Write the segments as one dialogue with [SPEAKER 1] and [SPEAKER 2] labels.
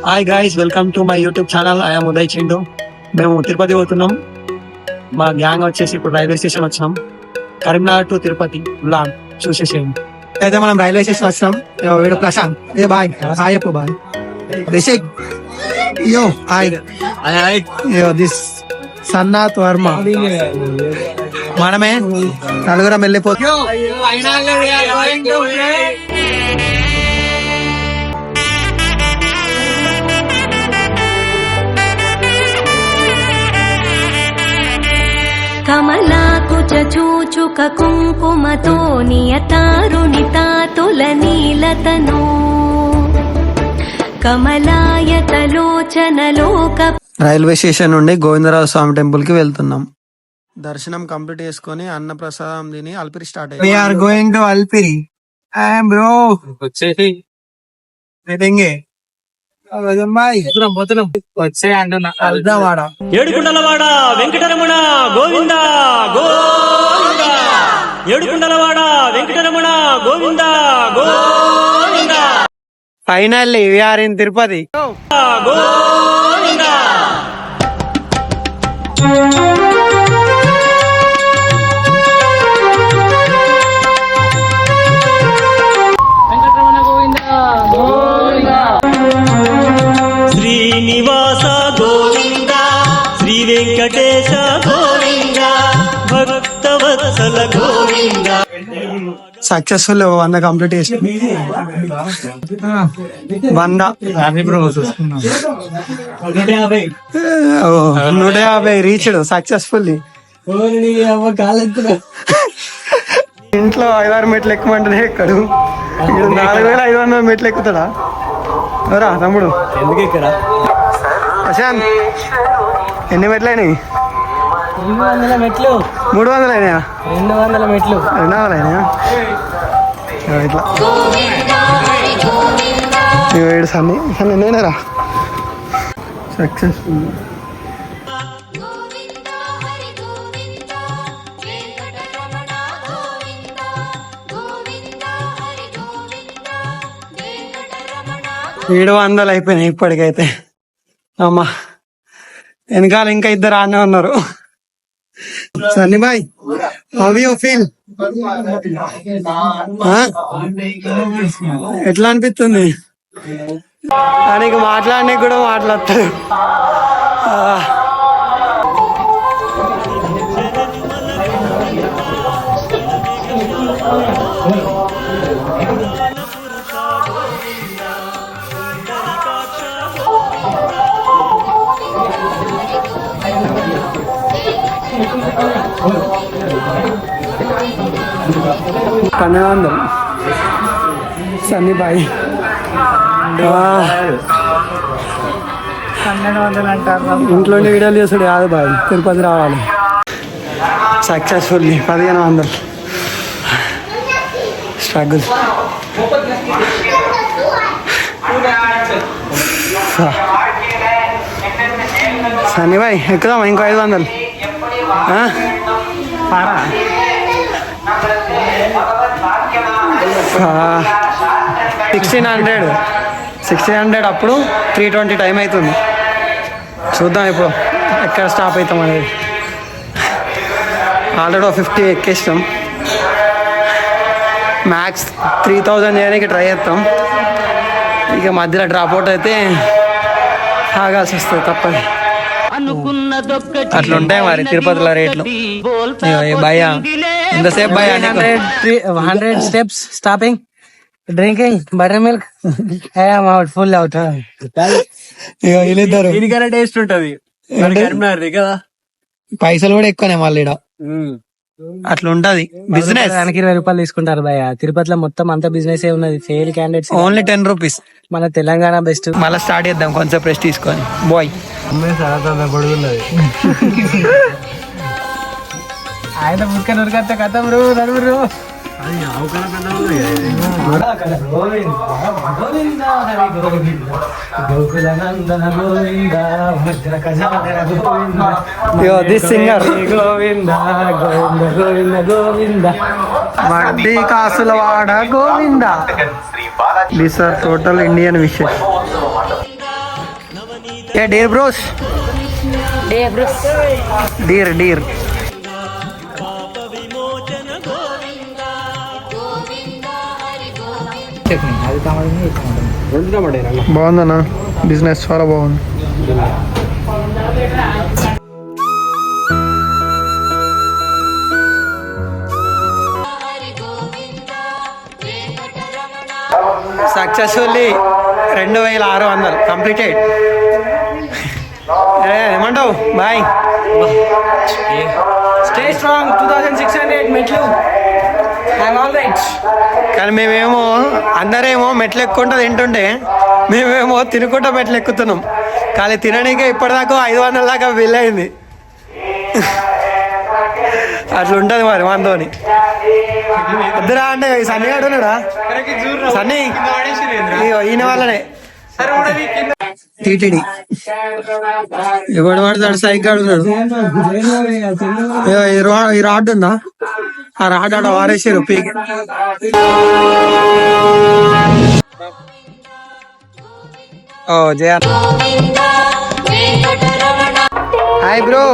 [SPEAKER 1] Hi guys, welcome to my YouTube channel. I'm Uday Chindu. మేము తిరుపతి పోతున్నాం. మా గ్యాంగ్ వచ్చేసి ఇప్పుడు రైల్వే స్టేషన్ వచ్చినాం. కరీంనగర్ టు తిరుపతి బ్లాగ్ చూసేసేయండి. అయితే మనం రైల్వే స్టేషన్ వచ్చినాం. వీడు ప్రశాంత్. ఏ బాయ్ హాయ్ చెప్పు boy. Rishik yo hi hi. Yo this Sannath Varma. మనమే నలుగురం వెళ్ళిపోతాం.
[SPEAKER 2] కమలాకుచ చూచుక కుంకుమతో నియతారుణితాతుల నీలతనో కమలాయతలోచనలోక.
[SPEAKER 3] రైల్వే స్టేషన్ నుండి గోవిందరావు స్వామి టెంపుల్ కి వెళ్తున్నాం. దర్శనం కంప్లీట్ చేసుకుని అన్న ప్రసాదం తిని అల్పిరి స్టార్ట్ అయ్యింది.
[SPEAKER 1] We are going to Alpiri. Bro వచ్చేసి వచ్చే అంటున్నా అల్దావాడ.
[SPEAKER 4] ఏడుకుండలవాడ వెంకటరమణ గోవింద గోవింద. ఏడుకుండలవాడ Venkataramana Govinda Govinda.
[SPEAKER 1] Finally we are in Tirupati.
[SPEAKER 4] Govinda. Srinivasa Govinda, Shri Venkatesha Govinda, భక్తవత్సల గోవింద.
[SPEAKER 3] సక్సెస్ఫుల్ 100 కంప్లీట్ చేసి 150 రీచ్డ్ సక్సెస్ఫుల్లీ. ఇంట్లో 5,6 మెట్లు ఎక్కుమంటే ఎక్కడు. 4,500 మెట్లు ఎక్కుతాడా రా తమ్ముడు?
[SPEAKER 4] ఎందుకు ఇక్కడ
[SPEAKER 3] ప్రశాంత్ ఎన్ని మెట్లు అయినాయి?
[SPEAKER 4] 200 మెట్లు.
[SPEAKER 3] 300 అయినాయా?
[SPEAKER 4] 200 మెట్లు.
[SPEAKER 3] 200 అయినాయా? ఇట్లా ఏడు సన్ని సన్ని నేనేరా సక్సెస్ఫుల్. 700 అయిపోయినాయి ఇప్పటికైతే. అమ్మా వెనకాల ఇంకా ఇద్దరు ఆనే ఉన్నారు. Sunny boy how you feel? ఎట్లా అనిపిస్తుంది? ఆయనకి మాట్లాడడానికి కూడా మాట్లాడతాడు. $1200 సన్నీ బాయ్.
[SPEAKER 1] 1200 అంటారు.
[SPEAKER 3] ఇంట్లో వీడియోలు చేసాడు కాదు బాయ్, తిరుపతి రావాలి. Successfully 1500 struggle. సన్నీ బాయ్ ఎక్కుదామా ఇంకో 500? 1600 అప్పుడు 320 టైం అవుతుంది. చూద్దాం ఇప్పుడు ఎక్కడ స్టాప్ అవుతాం అనేది. ఆల్రెడీ 50 ఎక్కేస్తాం. మ్యాక్స్ 3000 చేయడానికి ట్రై చేస్తాం. ఇక మధ్యలో డ్రాప్ అవుట్ అయితే ఆగాల్సి వస్తుంది, తప్పదు. అట్లా ఉంటాయి మరి తిరుపతిలో రేట్లు. భయ ఎంతసేపు భయ?
[SPEAKER 1] 100 steps stopping, drinking buttermilk. I'm out, full out.
[SPEAKER 3] వీళ్ళిద్దరు
[SPEAKER 4] దీనికైనా టేస్ట్ ఉంటది కదా.
[SPEAKER 3] పైసలు కూడా ఎక్కువనే మళ్ళీ ఈడ. అట్లా ఉంటది బిజినెస్.
[SPEAKER 1] దానికి 20 రూపాయలు తీసుకుంటారు భయ. తిరుపతిలో మొత్తం అంతా బిజినెస్ ఉన్నది. Sale candidates
[SPEAKER 3] only 10 rupees.
[SPEAKER 1] మన తెలంగాణ బెస్ట్.
[SPEAKER 3] మళ్ళీ స్టార్ట్ చేద్దాం కొంచెం ప్రెస్ట్ తీసుకొని. బాయ్
[SPEAKER 1] ఆయన ముక్కని ఉరికత్తే కథ బ్రో నడుగురు.
[SPEAKER 3] దిస్ సింగర్
[SPEAKER 1] గోవింద గోవింద గోవింద గోవింద
[SPEAKER 3] వడ్డీ కాసుల వాడ Govinda. These are total Indian wishes. Hey dear bros, dear dear. బాగుందన్నా బిజినెస్, చాలా బాగుంది. Successfully 2600 completed. ఏమంటావు బాయ్? Stay strong. 2600 మెట్లు. కానీ మేమేమో అందరేమో మెట్లు ఎక్కుంటా తింటుంటే మేమేమో తినుకుంటా మెట్లు ఎక్కుతున్నాం. కానీ తినడానికే ఇప్పటిదాకా 500 దాకా బిల్ అయింది. అట్లా ఉంటుంది మరి మనతోని. వద్దురా అంటే సన్నీ అడుగున్నాడా? సన్నీ ఈయన వాళ్ళనే టీటీడీ ఎవడు పడతాడు సైకిల్ అడుగున్నాడు. ఈ రాడ్ ఉందా? ఆ రాడ్ ఆడ వారేసారు పీకి. ఓ జయ హాయ్ బ్రో.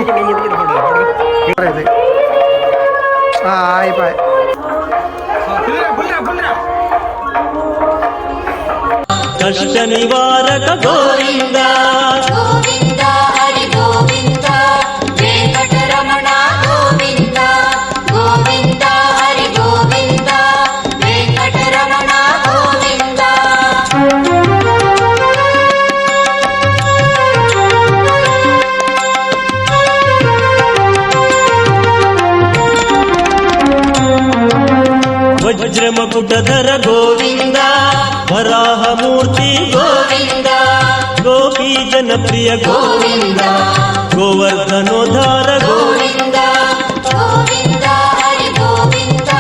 [SPEAKER 3] అయిపోయి
[SPEAKER 5] కష్ట నివారక గోవింద
[SPEAKER 2] గోవింద హరి గోవింద వెంకటరమణ గోవింద గోవింద హరి గోవింద వెంకటరమణ గోవింద.
[SPEAKER 5] వజ్రమకుటధర గోవింద వరాహమూర్తి గోవింద గోపీ జనప్రియ గోవింద గోవర్ధనోధార Govinda
[SPEAKER 2] Govinda Hari Govinda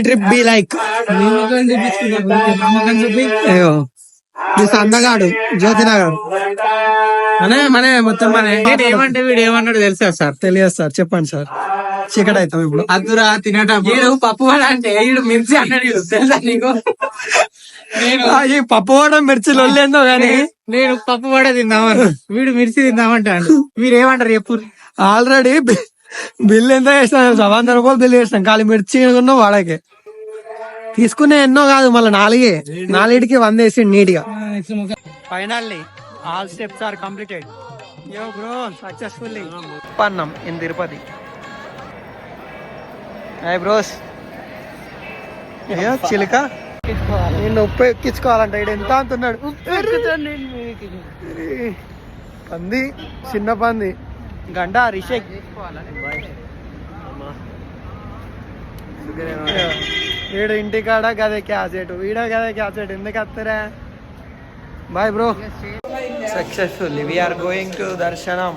[SPEAKER 3] trip be like అందగాడు జ్యోతినగర్
[SPEAKER 4] మనే మొత్తం మనే. ఏమంటే వీడు ఏమన్నాడు తెలుసా సార్?
[SPEAKER 3] తెలియదు సార్, చెప్పండి సార్. చీకటి అవుతాం ఇప్పుడు.
[SPEAKER 4] అద్దురా తినేటప్పుడు పప్పు వాడ అంటే వీడు మిర్చి అన్నాడు. వీడు తెలుసా నీకు?
[SPEAKER 3] ఈ పప్పు వాడ మిర్చి లొల్లేందో గానీ
[SPEAKER 4] నేను పప్పు వాడ తిందామని, వీడు మిర్చి తిందామంటాడు. మీరు ఏమంటారు చెప్పు?
[SPEAKER 3] ఆల్రెడీ బిల్ ఎంత చేస్తాం? 100 రూపాయలు బిల్ చేస్తాం. ఖాళీ మిర్చి కొన్నాం వాడకే. తీసుకునే ఎన్నో కాదు, మళ్ళీ 4కి 100 వేసి నీట్ గా. Finally all steps are completed. Yo bro successfully పన్నం ఇన్ తిరుపతి. Hi bros. అయ్యో చిలుక నేను ఉప్పు ఎక్కించుకోవాలంట. ఇక్కడ ఎంత అంటున్నాడు. పంది, చిన్న పంది, గంట రిషేక్. వీడు ఇంటికాడ గదే క్యాసెట్, వీడ గదే క్యాసెట్. ఎందుకు వస్తారా? Bye bro. Successful we are going to దర్శనం.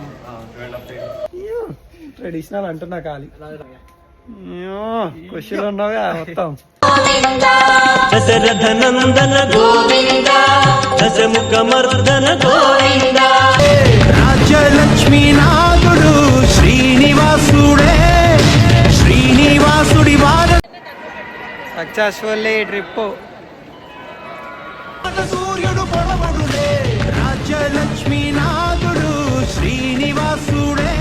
[SPEAKER 3] ట్రెడిషనల్ అంటున్నా ఖాళీ. ఖుషిలో ఉన్నావుగా మొత్తం.
[SPEAKER 5] దశరథ నందన గోవింద దశముఖ మర్దన గోవింద
[SPEAKER 3] రాజ్యలక్ష్మీ నాథుడు శ్రీనివాసుడే, శ్రీనివాసుడి వార. Successfully trip. సూర్యుడు పొడవడులే, రాజ్యలక్ష్మీ నాథుడు శ్రీనివాసుడే.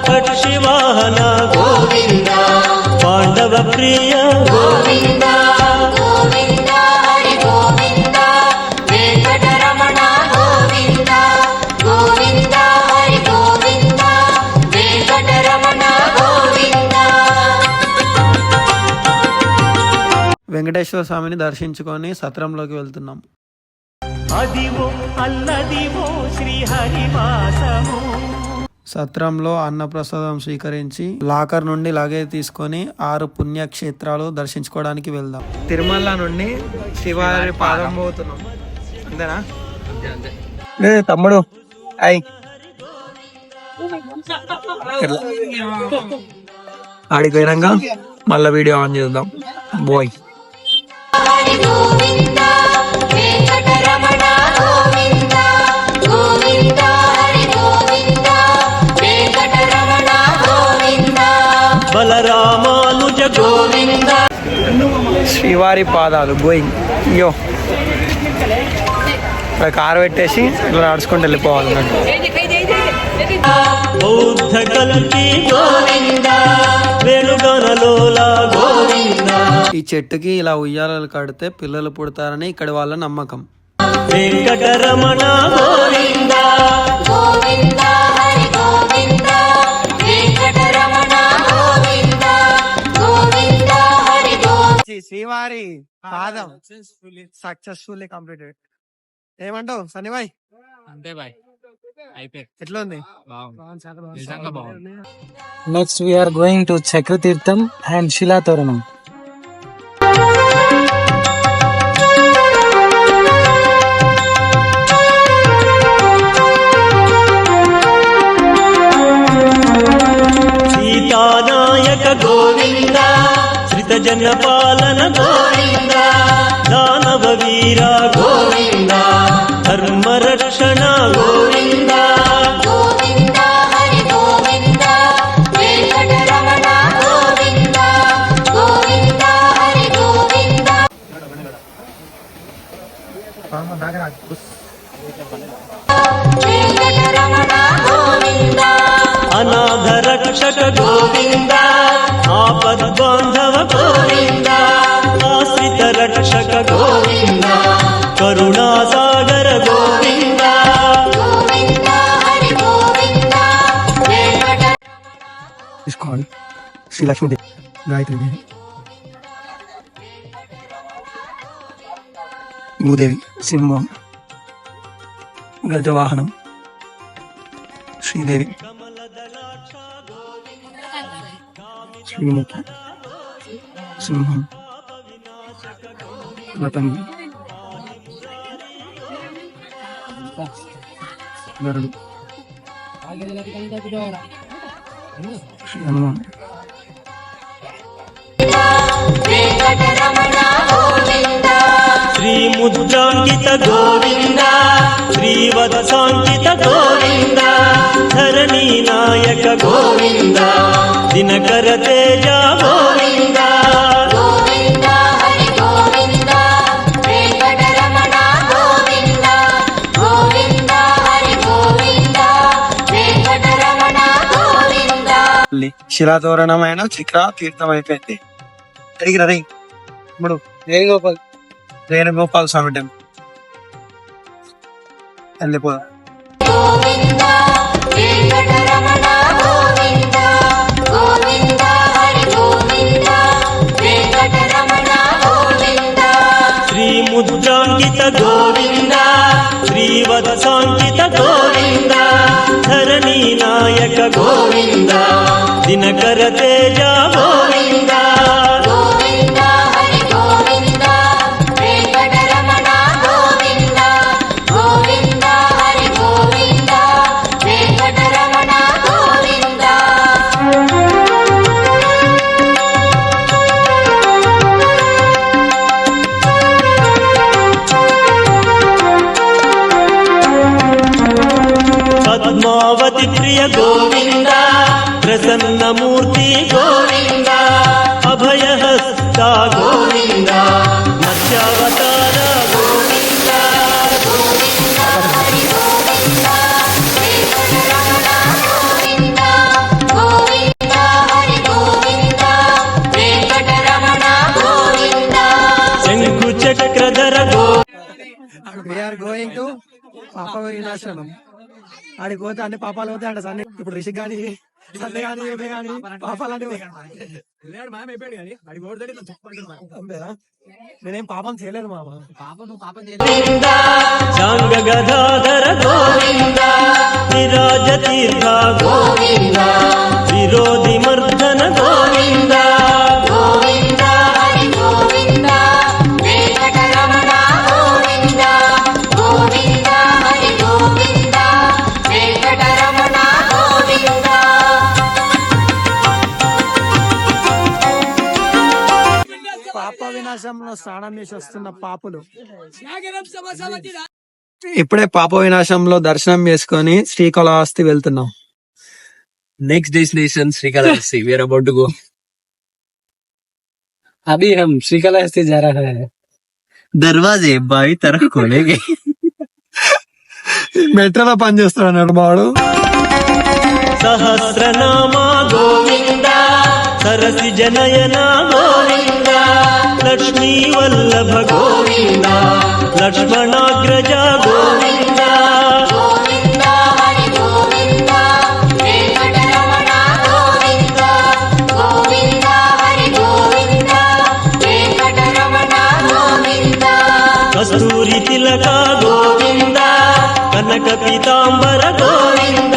[SPEAKER 5] పక్షి వాహన గోవింద పాండవ ప్రియ
[SPEAKER 2] గోవింద గోవింద హరి గోవింద వెంకటరమణ గోవింద గోవింద హరి గోవింద వెంకటరమణ గోవింద.
[SPEAKER 3] వెంకటేశ్వర స్వామిని దర్శించుకొని సత్రంలోకి వెళ్తున్నాం.
[SPEAKER 5] అదివో అల్లదివో శ్రీహరివాసము.
[SPEAKER 3] సత్రంలో అన్నప్రసాదం స్వీకరించి లాకర్ నుండి లగేజ్ తీసుకొని 6 పుణ్యక్షేత్రాలు దర్శించుకోవడానికి వెళ్దాం. తిరుమల నుండి శివారి పాదం పోతున్నాం. అంతేనా? తమ్ముడు అయ్ ఆడికి పోయినాక మళ్ళా వీడియో ఆన్ చేద్దాం. బాయ్.
[SPEAKER 2] హరి గోవింద వెంకటరమణ
[SPEAKER 3] శ్రీవారి పాదాలు గోయింగ్. అయ్యో ఇక్కడ కారు పెట్టేసి ఇట్లా నడుచుకుంటూ వెళ్ళిపోవాలన్నట్టు.
[SPEAKER 5] బౌద్ధ కల్కి గోవింద వేణుగణలోల గోవింద
[SPEAKER 3] ఈ చెట్టుకి ఇలా ఉయ్యాలలు కడితే పిల్లలు పుడతారని ఇక్కడ వాళ్ళ నమ్మకం.
[SPEAKER 5] వెంకటరమణ గోవింద
[SPEAKER 2] గోవింద హరి గోవింద వెంకటరమణ గోవింద గోవింద హరి గోవింద.
[SPEAKER 3] శ్రీవారి పాదం సక్సెస్ఫుల్లీ కంప్లీటెడ్. ఏమంటావు సన్నిబాయ్?
[SPEAKER 4] అంతే బాయ్, అయిపోయింది.
[SPEAKER 3] ఎట్లా ఉంది?
[SPEAKER 4] నిజంగా బాగుంది.
[SPEAKER 6] Next we are going to Chakratirtham and Shilatoranam.
[SPEAKER 5] సీతానాయక Govinda శ్రిత జన పాలన గోవింద దానవ వీర గోవింద ధర్మ రక్షణ గోవింద
[SPEAKER 2] గోవింద హరి గోవింద వెంకటరమణ గోవింద గోవింద హరి గోవింద. వెంకటరమణ గోవింద
[SPEAKER 5] అనాథ రక్షక గోవింద ఆపద్ బాంధవ గోవింద ఆశ్రిత రక్షక గోవింద కరుణా సాగర గోవింద
[SPEAKER 2] గోవింద హరి గోవింద వెంకట
[SPEAKER 3] తీసుకోవాలి. శ్రీ లక్ష్మీదేవి, గాయత్రీదేవి, భూదేవి, సింహం, గజవాహనం, శ్రీదేవి, శ్రీముఖి, సింహం, రతంగి, గరుడు, శ్రీ హనుమాన్,
[SPEAKER 2] వెంకటరమణ గోవింద
[SPEAKER 5] శ్రీ ముద్రాంకిత గోవింద శ్రీవత్సాంకిత గోవింద ధరణీ నాయక గోవింద దినకర తేజ గోవింద
[SPEAKER 2] గోవింద హరి గోవింద వెంకటరమణ గోవింద గోవింద హరి గోవింద వెంకటరమణ గోవింద.
[SPEAKER 3] శిలాతోరణమైన చక్ర తీర్థం అయిపోయింది. అడిగిరా రే ఇప్పుడు వేణుగోపాల్ స్వామి టెంపుల్ వెళ్ళిపోదాం.
[SPEAKER 2] గోవింద వెంకటరమణ గోవింద గోవింద హరి గోవింద వెంకటరమణ గోవింద
[SPEAKER 5] శ్రీ ముద్రాంకిత గోవింద శ్రీవత్సాంకిత గోవింద ధరణీ నాయక గోవింద దినకర తేజ గోవింద
[SPEAKER 2] గోవింద హరి గోవింద వెంకటరమణ గోవింద గోవింద హరి గోవింద వెంకటరమణ గోవింద.
[SPEAKER 5] పద్మావతి ప్రియ గోవింద ప్రసన్నమూర్తి గోవింద అభయహస్త గోవింద మత్స్యావతార గోవింద
[SPEAKER 2] గోవింద హరి గోవింద వెంకటరమణ గోవింద గోవింద హరి గోవింద వెంకటరమణ గోవింద.
[SPEAKER 5] శంకు చక్రధర గోవింద
[SPEAKER 3] వీఆర్ గోయింగ్ టు పాప వినాశనం. ఆడికి పోతే అన్ని పాపాలు పోతే అంట సన్ని. ఇప్పుడు రిషిక్ గాని సందే గాని ఇవే గాని పాపాలు అంటే అంతేనా? నేనేం పాపం చేయలేను మామ.
[SPEAKER 5] శాంగ గదాధర గోవింద విరాజ తీర్థ గోవింద విరోధి మర్దన గోవింద
[SPEAKER 2] గోవింద హరి గోవింద వెంకటరమణ గోవింద గోవింద హరి గోవింద వెంకటరమణ గోవింద.
[SPEAKER 3] పాప వినాశంలో స్నానం చేసి వస్తున్న పాపులు ఇప్పుడే పాప వినాశంలో దర్శనం చేసుకొని శ్రీకాళహస్తి వెళ్తున్నాం.
[SPEAKER 7] Next destination, Srikalahasti. We are about to go.
[SPEAKER 6] अभी हम श्रीकाళహస్తి जा रहा है.
[SPEAKER 5] दरवाजे बाई तरफ खोलेंगे.
[SPEAKER 3] మెట్రోలో పని చేస్తాడు అన్నాడు మావాడు.
[SPEAKER 5] सहस्रनाम गोविंद सरसि जनयन गोविंद लक्ष्मी वल्लभ गोविंद लक्ष्मणाग्रज गोविंद
[SPEAKER 2] గోవింద హరి గోవింద వెంకటరమణ గోవింద గోవింద హరి గోవింద వెంకటరమణ గోవింద
[SPEAKER 5] कस्तूरी तिलक गोविंद कनक पीतांबर गोविंद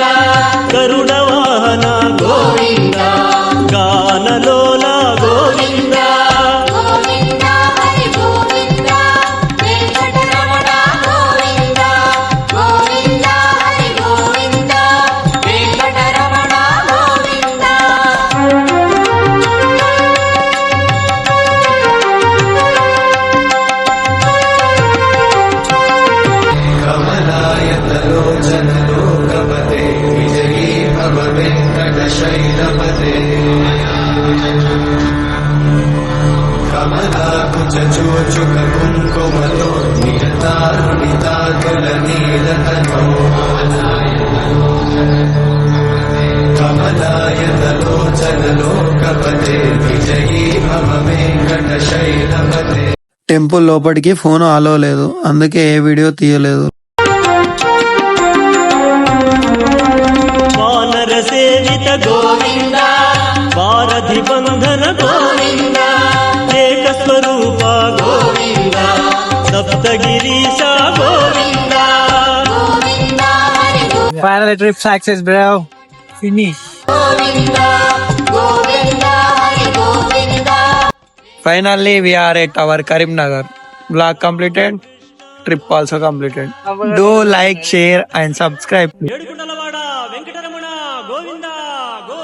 [SPEAKER 5] गरुड वाहन गोविंद गानलोल गोविंद
[SPEAKER 2] గోవింద హరి గోవింద వెంకటరమణ గోవింద గోవింద హరి గోవింద వెంకటరమణ గోవింద
[SPEAKER 3] టెంపుల్ లోపలికి ఫోన్ అలో లేదు, అందుకే ఏ వీడియో తీయలేదు.
[SPEAKER 5] वानर सेवित गोविंद वारधि बंधन गोविंद एक स्वरूप गोविंद सप्तगिरीश Govinda
[SPEAKER 2] Govinda Hari
[SPEAKER 6] Finally trip success, bro. Finish.
[SPEAKER 2] Govinda Govinda Hari Govinda
[SPEAKER 3] finally we are at our Karimnagar. Vlog completed, trip also completed. Do like, share and subscribe.
[SPEAKER 5] Edukondalavada Venkataramana Govinda go